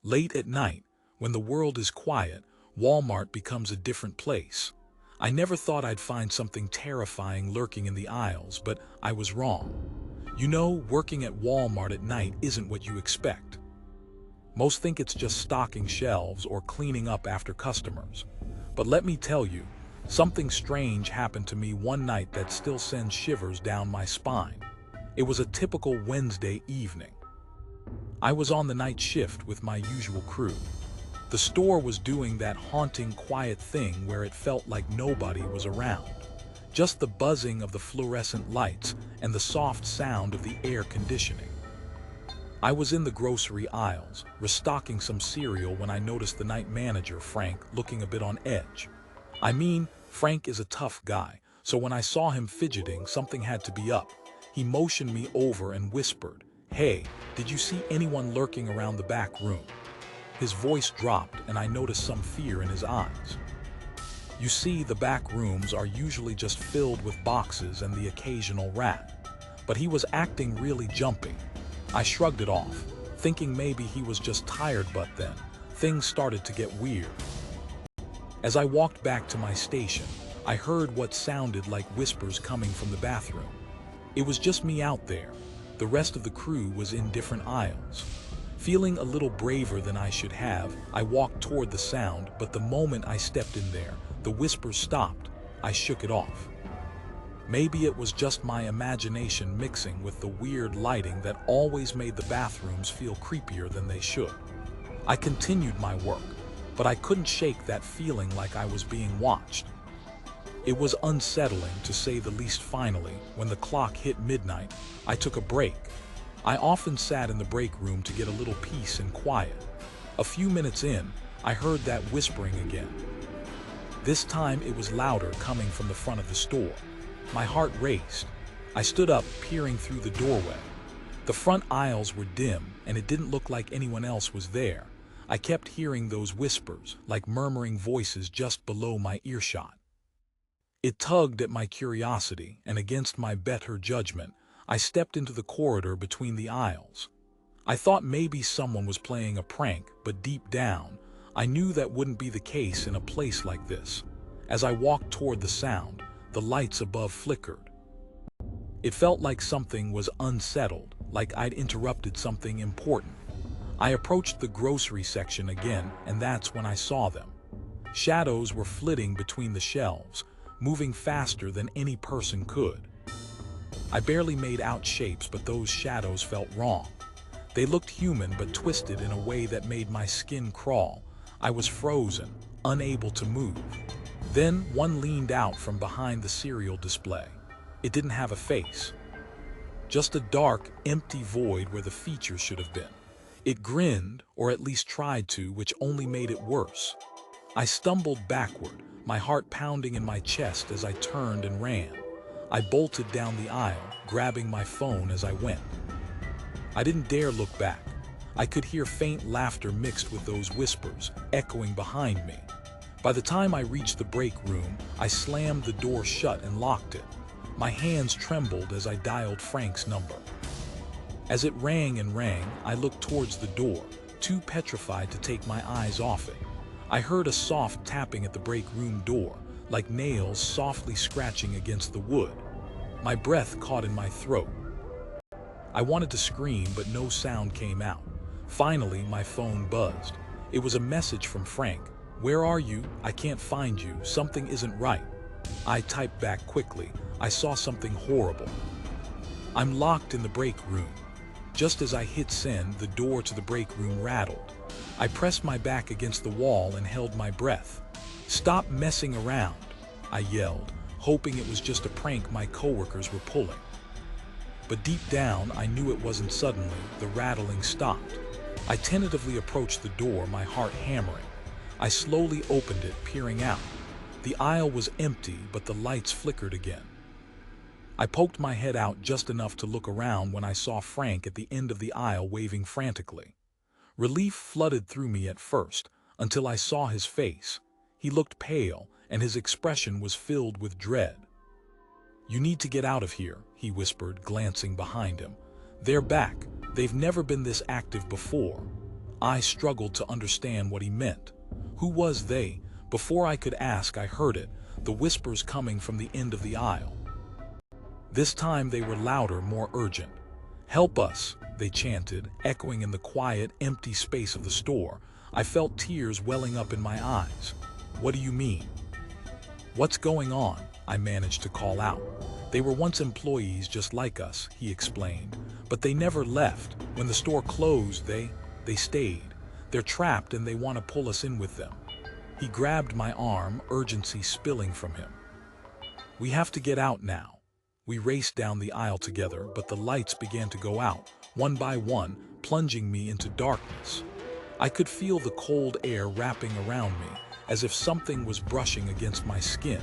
Late at night, when the world is quiet, Walmart becomes a different place. I never thought I'd find something terrifying lurking in the aisles, but I was wrong. You know, working at Walmart at night isn't what you expect. Most think it's just stocking shelves or cleaning up after customers. But let me tell you, something strange happened to me one night that still sends shivers down my spine. It was a typical Wednesday evening. I was on the night shift with my usual crew. The store was doing that haunting quiet thing where it felt like nobody was around. Just the buzzing of the fluorescent lights and the soft sound of the air conditioning. I was in the grocery aisles, restocking some cereal when I noticed the night manager, Frank, looking a bit on edge. I mean, Frank is a tough guy, so when I saw him fidgeting, something had to be up. He motioned me over and whispered, "Hey, did you see anyone lurking around the back room?" His voice dropped and I noticed some fear in his eyes. You see, the back rooms are usually just filled with boxes and the occasional rat. But he was acting really jumpy. I shrugged it off, thinking maybe he was just tired, but then things started to get weird. As I walked back to my station, I heard what sounded like whispers coming from the bathroom. It was just me out there. The rest of the crew was in different aisles. Feeling a little braver than I should have, I walked toward the sound, but the moment I stepped in there, the whispers stopped. I shook it off. Maybe it was just my imagination mixing with the weird lighting that always made the bathrooms feel creepier than they should. I continued my work, but I couldn't shake that feeling like I was being watched. It was unsettling, to say the least. Finally, when the clock hit midnight, I took a break. I often sat in the break room to get a little peace and quiet. A few minutes in, I heard that whispering again. This time it was louder, coming from the front of the store. My heart raced. I stood up, peering through the doorway. The front aisles were dim, and it didn't look like anyone else was there. I kept hearing those whispers, like murmuring voices just below my earshot. It tugged at my curiosity, and against my better judgment, I stepped into the corridor between the aisles. I thought maybe someone was playing a prank, but deep down, I knew that wouldn't be the case in a place like this. As I walked toward the sound, the lights above flickered. It felt like something was unsettled, like I'd interrupted something important. I approached the grocery section again, and that's when I saw them. Shadows were flitting between the shelves, moving faster than any person could. I barely made out shapes, but those shadows felt wrong. They looked human, but twisted in a way that made my skin crawl. I was frozen, unable to move. Then one leaned out from behind the cereal display. It didn't have a face, just a dark, empty void where the features should have been. It grinned, or at least tried to, which only made it worse. I stumbled backward, my heart pounding in my chest as I turned and ran. I bolted down the aisle, grabbing my phone as I went. I didn't dare look back. I could hear faint laughter mixed with those whispers, echoing behind me. By the time I reached the break room, I slammed the door shut and locked it. My hands trembled as I dialed Frank's number. As it rang and rang, I looked towards the door, too petrified to take my eyes off it. I heard a soft tapping at the break room door, like nails softly scratching against the wood. My breath caught in my throat. I wanted to scream, but no sound came out. Finally, my phone buzzed. It was a message from Frank. "Where are you? I can't find you. Something isn't right." I typed back quickly. I saw something horrible. "I'm locked in the break room." Just as I hit send, the door to the break room rattled. I pressed my back against the wall and held my breath. "Stop messing around," I yelled, hoping it was just a prank my coworkers were pulling. But deep down, I knew it wasn't. Suddenly, the rattling stopped. I tentatively approached the door, my heart hammering. I slowly opened it, peering out. The aisle was empty, but the lights flickered again. I poked my head out just enough to look around when I saw Frank at the end of the aisle waving frantically. Relief flooded through me at first, until I saw his face. He looked pale, and his expression was filled with dread. "You need to get out of here," he whispered, glancing behind him. "They're back. They've never been this active before." I struggled to understand what he meant. Who was they? Before I could ask, I heard it, the whispers coming from the end of the aisle. This time they were louder, more urgent. "Help us," they chanted, echoing in the quiet, empty space of the store. I felt tears welling up in my eyes. "What do you mean?" "What's going on?" I managed to call out. "They were once employees just like us," he explained. "But they never left. When the store closed, they stayed. They're trapped and they want to pull us in with them." He grabbed my arm, urgency spilling from him. "We have to get out now." We raced down the aisle together, but the lights began to go out, one by one, plunging me into darkness. I could feel the cold air wrapping around me, as if something was brushing against my skin.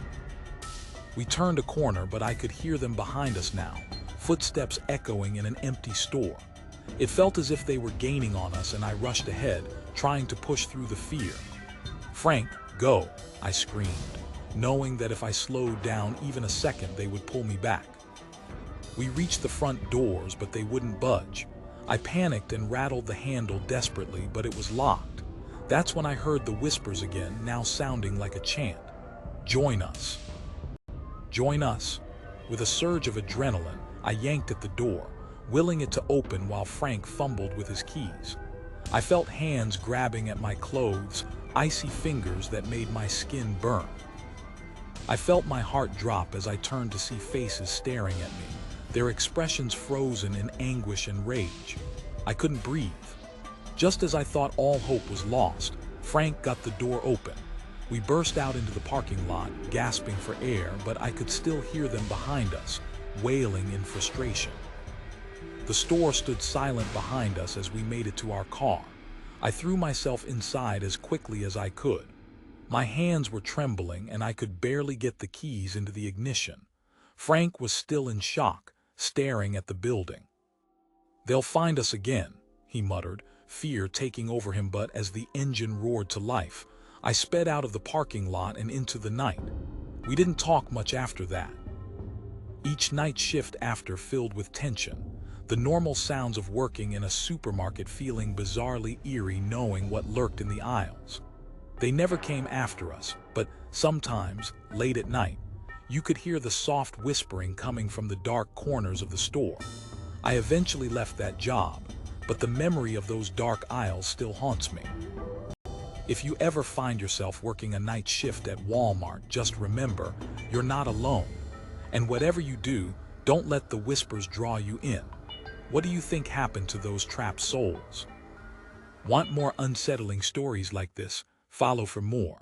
We turned a corner, but I could hear them behind us now, footsteps echoing in an empty store. It felt as if they were gaining on us, and I rushed ahead, trying to push through the fear. "Frank, go!" I screamed, knowing that if I slowed down even a second, they would pull me back. We reached the front doors, but they wouldn't budge. I panicked and rattled the handle desperately, but it was locked. That's when I heard the whispers again, now sounding like a chant. "Join us! Join us!" With a surge of adrenaline, I yanked at the door, willing it to open while Frank fumbled with his keys. I felt hands grabbing at my clothes, icy fingers that made my skin burn. I felt my heart drop as I turned to see faces staring at me, their expressions frozen in anguish and rage. I couldn't breathe. Just as I thought all hope was lost, Frank got the door open. We burst out into the parking lot, gasping for air, but I could still hear them behind us, wailing in frustration. The store stood silent behind us as we made it to our car. I threw myself inside as quickly as I could. My hands were trembling and I could barely get the keys into the ignition. Frank was still in shock, staring at the building. "They'll find us again," he muttered, fear taking over him, but as the engine roared to life, I sped out of the parking lot and into the night. We didn't talk much after that. Each night shift after filled with tension, the normal sounds of working in a supermarket feeling bizarrely eerie, knowing what lurked in the aisles. They never came after us, but sometimes, late at night, you could hear the soft whispering coming from the dark corners of the store. I eventually left that job, but the memory of those dark aisles still haunts me. If you ever find yourself working a night shift at Walmart, just remember, you're not alone. And whatever you do, don't let the whispers draw you in. What do you think happened to those trapped souls? Want more unsettling stories like this? Follow for more.